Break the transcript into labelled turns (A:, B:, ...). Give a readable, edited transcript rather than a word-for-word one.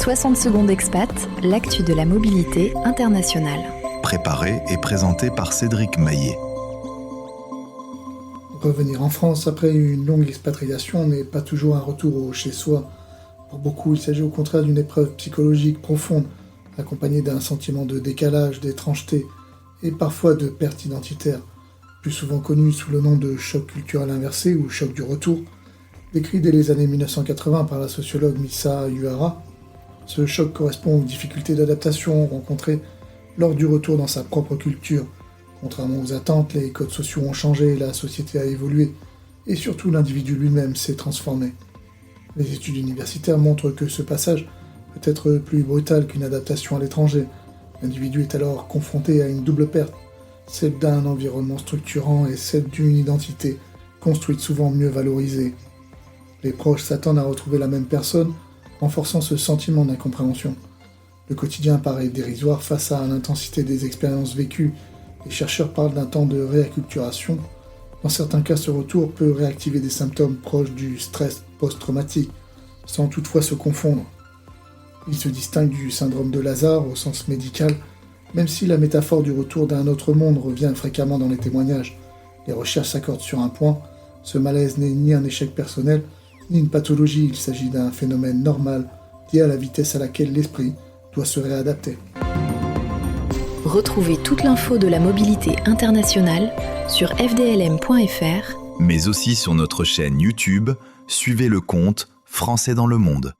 A: 60 secondes expat, l'actu de la mobilité internationale.
B: Préparé et présenté par Cédric Maillet.
C: Revenir en France après une longue expatriation n'est pas toujours un retour au chez-soi. Pour beaucoup, il s'agit au contraire d'une épreuve psychologique profonde, accompagnée d'un sentiment de décalage, d'étrangeté et parfois de perte identitaire, plus souvent connu sous le nom de choc culturel inversé ou choc du retour, décrit dès les années 1980 par la sociologue Misa Uhara. Ce choc correspond aux difficultés d'adaptation rencontrées lors du retour dans sa propre culture. Contrairement aux attentes, les codes sociaux ont changé, la société a évolué, et surtout l'individu lui-même s'est transformé. Les études universitaires montrent que ce passage peut être plus brutal qu'une adaptation à l'étranger. L'individu est alors confronté à une double perte, celle d'un environnement structurant et celle d'une identité, construite souvent mieux valorisée. Les proches s'attendent à retrouver la même personne, renforçant ce sentiment d'incompréhension. Le quotidien paraît dérisoire face à l'intensité des expériences vécues. Les chercheurs parlent d'un temps de réacculturation. Dans certains cas, ce retour peut réactiver des symptômes proches du stress post-traumatique, sans toutefois se confondre. Il se distingue du syndrome de Lazare au sens médical, même si la métaphore du retour d'un autre monde revient fréquemment dans les témoignages. Les recherches s'accordent sur un point, ce malaise n'est ni un échec personnel, ni une pathologie, il s'agit d'un phénomène normal lié à la vitesse à laquelle l'esprit doit se réadapter.
A: Retrouvez toute l'info de la mobilité internationale sur fdlm.fr,
B: Mais aussi sur notre chaîne YouTube, suivez le compte Français dans le monde.